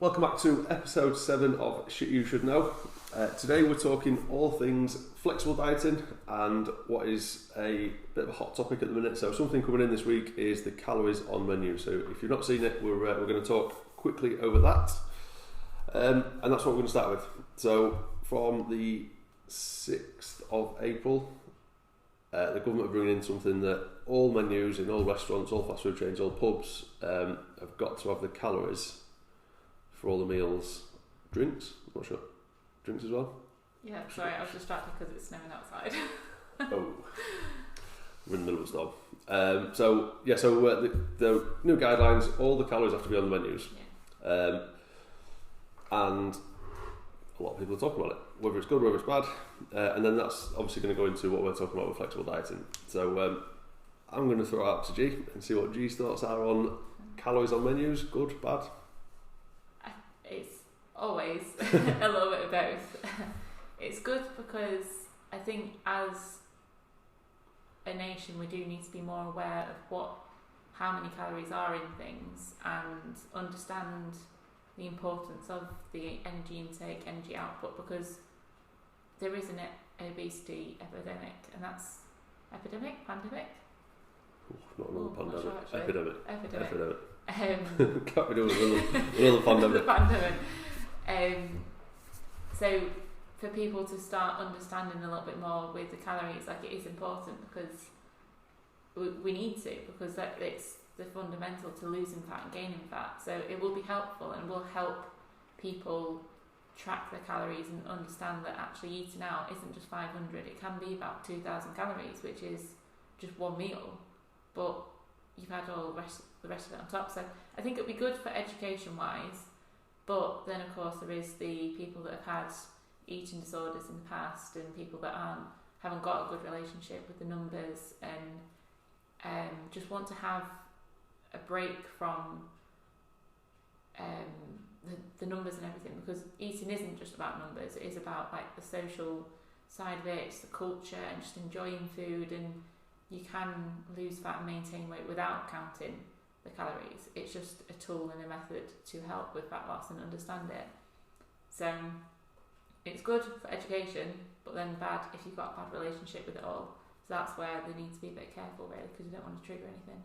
Welcome back to episode 7 of Shit You Should Know. Today we're talking all things flexible dieting and what is a bit of a hot topic at the minute. So something coming in this week is the calories on menu. So if you've not seen it, we're going to talk quickly over that. And that's what we're going to start with. So from the 6th of April, the government are bringing in something that all menus in all restaurants, all fast food chains, all pubs have got to have the calories for all the meals. Drinks? I'm not sure. Drinks as well? Yeah, sorry, I was distracted because it's snowing outside. Oh, we're in the middle of a storm. So the new guidelines, all the calories have to be on the menus. Yeah. And a lot of people are talking about it, whether it's good, whether it's bad. And then that's obviously going to go into what we're talking about with flexible dieting. So I'm going to throw it out to G and see what G's thoughts are on calories on menus, good, bad. It's always a little bit of both. It's good because I think as a nation we do need to be more aware of how many calories are in things and understand the importance of the energy intake, energy output, because there is an obesity epidemic, and that's pandemic? Not another pandemic. Sure, epidemic. Can't be doing another pandemic. The pandemic. So for people to start understanding a little bit more with the calories, like, it is important because we need to, because it's the fundamental to losing fat and gaining fat. So it will be helpful and will help people track their calories and understand that actually eating out isn't just 500, it can be about 2,000 calories, which is just one meal, but you've had all the rest of it on top. So I think it'd be good for education wise, but then of course there is the people that have had eating disorders in the past and people that haven't got a good relationship with the numbers and just want to have a break from the numbers and everything, because eating isn't just about numbers, it is about like the social side of it, it's the culture and just enjoying food, and you can lose fat and maintain weight without counting the calories. It's just a tool and a method to help with fat loss and understand it. So it's good for education, but then bad if you've got a bad relationship with it all. So that's where they need to be a bit careful, really, because you don't want to trigger anything.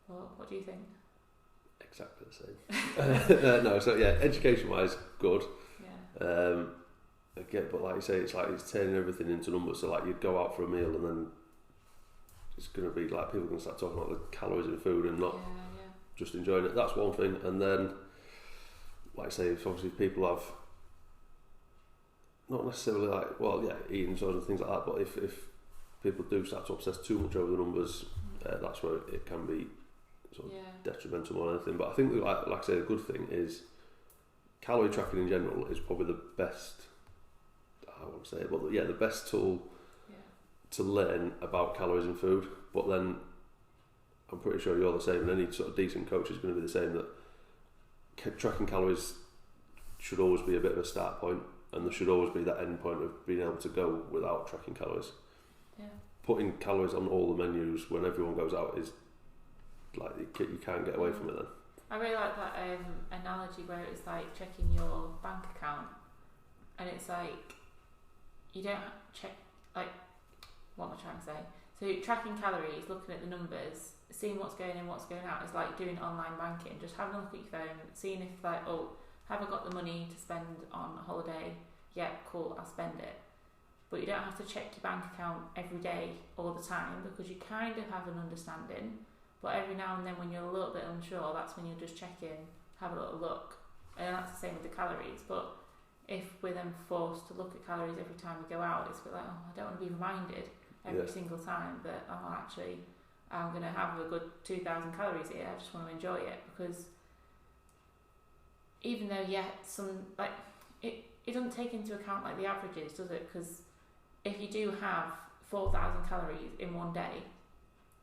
Well, what do you think? Exactly the same. No, so yeah, education-wise, good. Yeah. Again, but like you say, it's turning everything into numbers. So like you'd go out for a meal and then it's going to be like people are going to start talking about the calories in food and not just enjoying it. That's one thing. And then, like I say, if obviously people have not necessarily eating disorders and things like that, but if people do start to obsess too much over the numbers, that's where it can be sort of detrimental or anything. But I think, like I say, the good thing is calorie tracking in general is probably the best, I won't say it, but the best tool to learn about calories in food. But then I'm pretty sure you're the same, and any sort of decent coach is going to be the same, that tracking calories should always be a bit of a start point, and there should always be that end point of being able to go without tracking calories. Yeah. Putting calories on all the menus when everyone goes out is like you can't get away from it then. I really like that analogy where it was like checking your bank account, and it's like you don't check, like, what am I trying to say? So tracking calories, looking at the numbers, seeing what's going in, what's going out is like doing online banking. Just having a look at your phone, seeing if like, have I got the money to spend on a holiday? Yeah, cool, I'll spend it. But you don't have to check your bank account every day all the time, because you kind of have an understanding. But every now and then when you're a little bit unsure, that's when you'll just check in, have a little look. And that's the same with the calories. But if we're then forced to look at calories every time we go out, it's a bit like, I don't want to be reminded every single time that, actually, I'm going to have a good 2,000 calories here, I just want to enjoy it. Because even though, it doesn't take into account like the averages, does it? Because if you do have 4,000 calories in one day,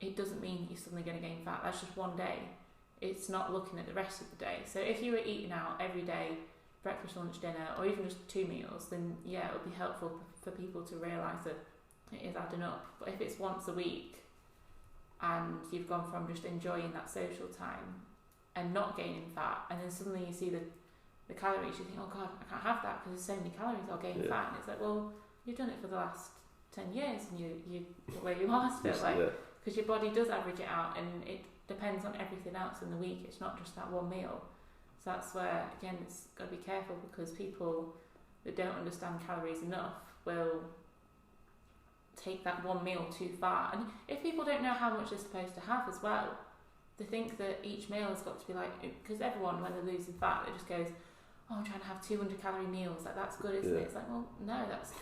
it doesn't mean you're suddenly going to gain fat. That's just one day. It's not looking at the rest of the day. So if you were eating out every day, breakfast, lunch, dinner, or even just 2 meals, then it would be helpful for people to realise that it is adding up. But if it's once a week and you've gone from just enjoying that social time and not gaining fat, and then suddenly you see the the calories, you think, oh God, I can't have that because there's so many calories, I'll gain fat. And it's like, well, you've done it for the last 10 years and you're where you are still, because your body does average it out, and it depends on everything else in the week. It's not just that one meal. So that's where, again, it's got to be careful, because people that don't understand calories enough will take that one meal too far. And if people don't know how much they're supposed to have as well, they think that each meal has got to be like, because everyone, when they're losing fat, it just goes, oh, I'm trying to have 200 calorie meals, like that's good, isn't it? It's like, well, no, that's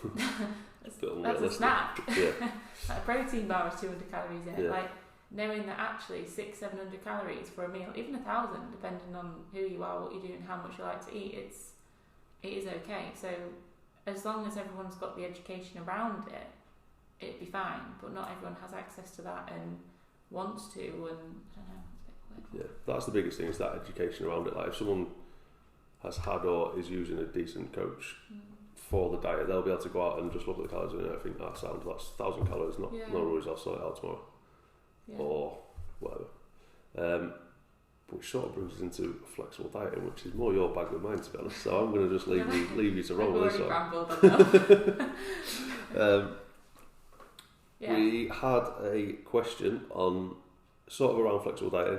that's a snack. Like a protein bar has 200 calories in it. Like, knowing that actually 600-700 calories for a meal, even 1,000, depending on who you are, what you do, and how much you like to eat, it is okay. So as long as everyone's got the education around it, it'd be fine. But not everyone has access to that and wants to, and I don't know, it's a bit weird. Yeah, that's the biggest thing, is that education around it. Like, if someone has had or is using a decent coach for the diet, they'll be able to go out and just look at the calories and think, that's 1,000 calories, no worries, I'll sort it out tomorrow. Or whatever. Which sort of brings us into flexible dieting, which is more your bag than mine, to be honest. So I'm going to just leave you to roll with this one. We had a question on sort of around flexible dieting,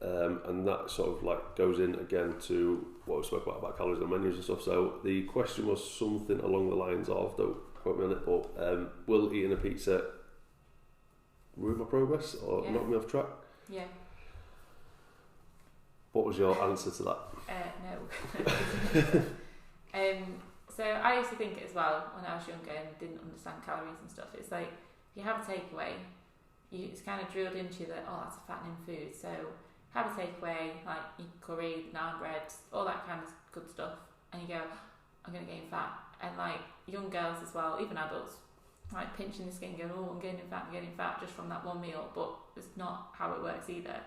and that sort of like goes in again to what we spoke about calories and menus and stuff. So the question was something along the lines of, don't quote me on it, but will eating a pizza ruin my progress or knock me off track? Yeah. What was your answer to that? No. So I used to think it as well when I was younger and didn't understand calories and stuff. It's like, if you have a takeaway, it's kind of drilled into you that, oh, that's a fattening food. So have a takeaway, like eat curry, naan bread, all that kind of good stuff, and you go, I'm going to gain fat. And like young girls as well, even adults, like pinching the skin, going, oh, I'm gaining fat just from that one meal. But it's not how it works either.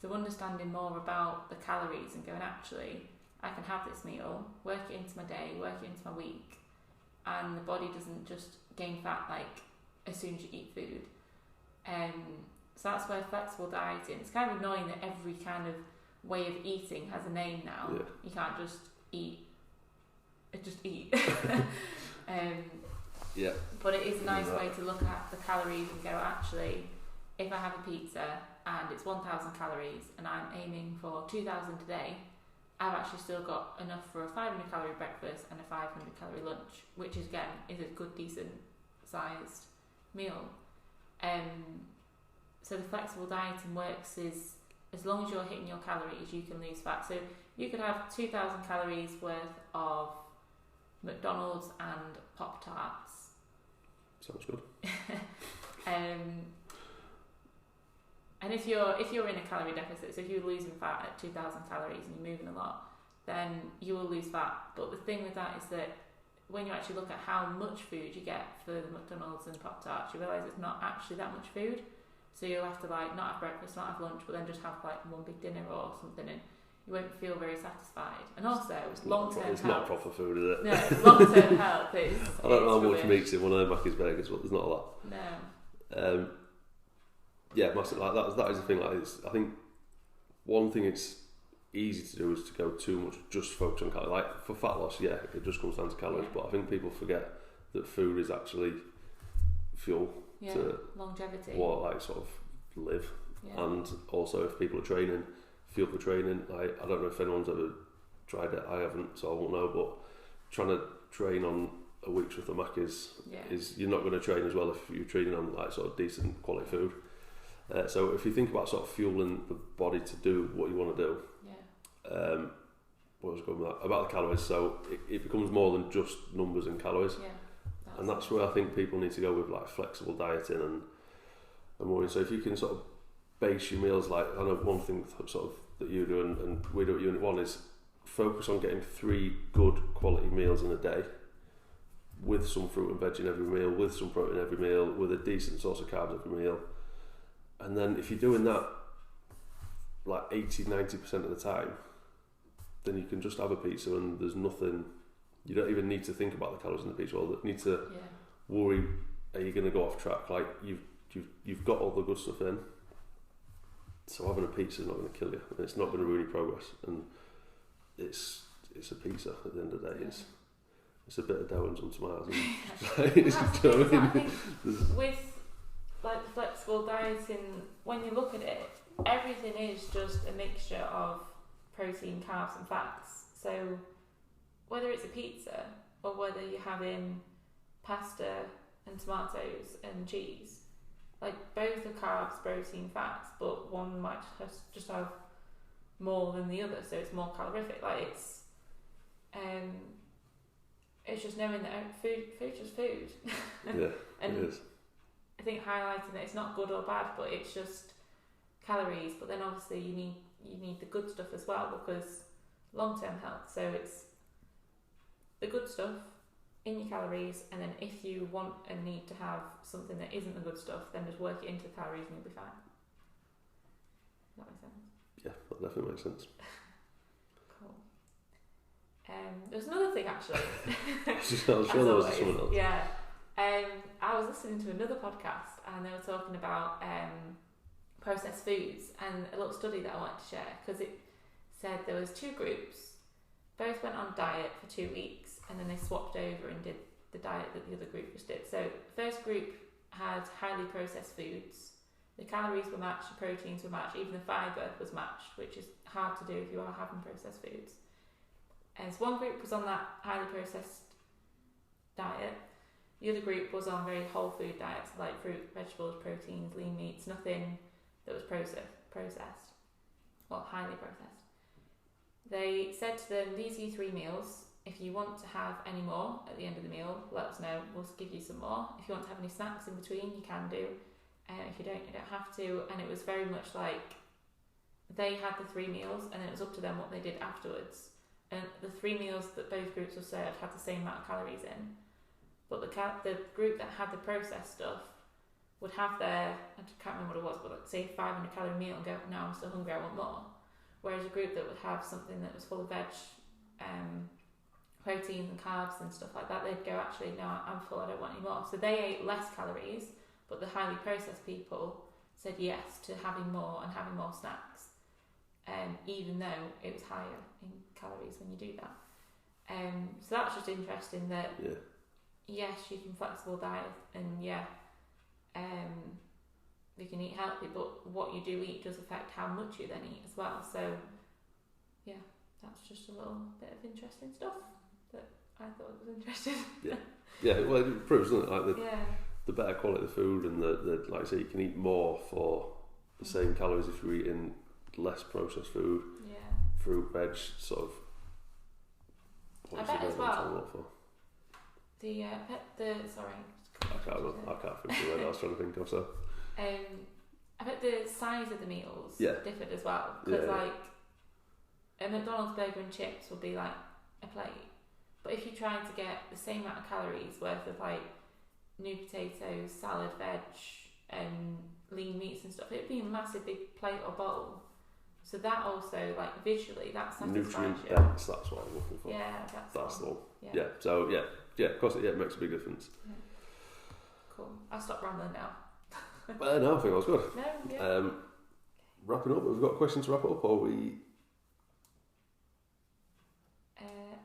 So understanding more about the calories and going, actually, I can have this meal, work it into my day, work it into my week, and the body doesn't just gain fat like as soon as you eat food. So that's where flexible dieting, it's kind of annoying that every kind of way of eating has a name now. You can't just eat. But it is a nice way to look at the calories and go, actually, if I have a pizza and it's 1,000 calories and I'm aiming for 2,000 today, I've actually still got enough for a 500 calorie breakfast and a 500 calorie lunch, which is, again, is a good, decent sized meal. So the flexible dieting works is, as long as you're hitting your calories, you can lose fat. So you could have 2,000 calories worth of McDonald's and Pop-Tarts. Sounds good. And if you're in a calorie deficit, so if you're losing fat at 2,000 calories and you're moving a lot, then you will lose fat. But the thing with that is that when you actually look at how much food you get for the McDonald's and Pop-Tarts, you realise it's not actually that much food. So you'll have to like not have breakfast, not have lunch, but then just have like one big dinner or something, and you won't feel very satisfied. And also, long-term health. It's not proper food, is it? No, long-term health is. I don't know how much meat's in one of them Mackey's burgers, but there's not a lot. No. Yeah, massive. Like that is the thing. Like, I think one thing it's easy to do is to go too much, just focus on calories. Like for fat loss, it just comes down to calories. But I think people forget that food is actually fuel to longevity. What like sort of live, and also if people are training, fuel for training. I don't know if anyone's ever tried it. I haven't, so I won't know. But trying to train on a week's worth of Maccas is you're not going to train as well if you're training on like sort of decent quality food. So if you think about sort of fueling the body to do what you want to do, what was I going with that? About the calories. So it becomes more than just numbers and calories, and that's where I think people need to go with like flexible dieting and more. So if you can sort of base your meals, like I know one thing sort of that you do and we do at Unit 1 is focus on getting 3 good quality meals in a day, with some fruit and veg in every meal, with some protein every meal, with a decent source of carbs every meal. And then if you're doing that like 80-90% of the time, then you can just have a pizza and there's nothing, you don't even need to think about the calories in the pizza, or need to worry, are you going to go off track? Like you've got all the good stuff in, so having a pizza is not going to kill you, and it's not going to ruin your progress, and it's it's a pizza at the end of the day. It's a bit of dough and some tomatoes. With like flexible dieting, when you look at it, everything is just a mixture of protein, carbs, and fats. So whether it's a pizza or whether you're having pasta and tomatoes and cheese, like both are carbs, protein, fats, but one might just have more than the other, so it's more calorific. Like it's just knowing that food's just food. Yeah, and it is. I think highlighting that it's not good or bad, but it's just calories. But then obviously you need the good stuff as well, because long-term health. So it's the good stuff in your calories, and then if you want and need to have something that isn't the good stuff, then just work it into the calories and you'll be fine. Does that make sense? Yeah, that definitely makes sense. Cool. There's another thing actually. I was sure there was someone else. Yeah. I was listening to another podcast and they were talking about processed foods and a little study that I wanted to share, because it said there was two groups, both went on diet for 2 weeks and then they swapped over and did the diet that the other group just did. So the first group had highly processed foods. The calories were matched, the proteins were matched, even the fibre was matched, which is hard to do if you are having processed foods. And so one group was on that highly processed diet. The other group was on very whole food diets, like fruit, vegetables, proteins, lean meats, nothing that was processed, well, highly processed. They said to them, these are your 3 meals. If you want to have any more at the end of the meal, let us know. We'll give you some more. If you want to have any snacks in between, you can do. If you don't have to. And it was very much like they had the 3 meals and then it was up to them what they did afterwards. And the 3 meals that both groups were served had the same amount of calories in. But the group that had the processed stuff would have their, I can't remember what it was, but like say 500 calorie meal and go, no, I'm still hungry, I want more. Whereas a group that would have something that was full of veg, proteins and carbs and stuff like that, they'd go, actually, no, I'm full, I don't want any more. So they ate less calories, but the highly processed people said yes to having more and having more snacks, even though it was higher in calories when you do that. So that's just interesting that yes, you can flexible diet and you can eat healthy, but what you do eat does affect how much you then eat as well. So yeah, that's just a little bit of interesting stuff that I thought was interesting. Well, it proves, doesn't it, like the better quality of food, and the like I say, you can eat more for the same calories if you're eating less processed food, fruit, veg, sort of. I bet as well. Sorry. I can't think of what I was trying to think of. So. I bet the size of the meals differed as well, because like a McDonald's burger and chips would be like a plate, but if you tried to get the same amount of calories worth of like new potatoes, salad, veg, and lean meats and stuff, it'd be a massive big plate or bowl. So that also, like visually, that satisfies nutrient you. dense. That's what I'm looking for. Yeah, that's the one. Yeah. So of course, it makes a big difference. Yeah. Cool. I'll stop rambling now. Well, no, I think that was good. No, wrapping up, have we got a question to wrap up, or we?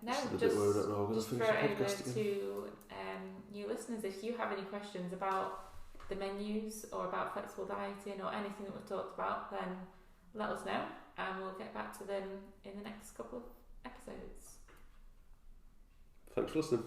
No, just throw it over to new listeners. If you have any questions about the menus or about flexible dieting or anything that we've talked about, then let us know and we'll get back to them in the next couple of episodes. Thanks for listening.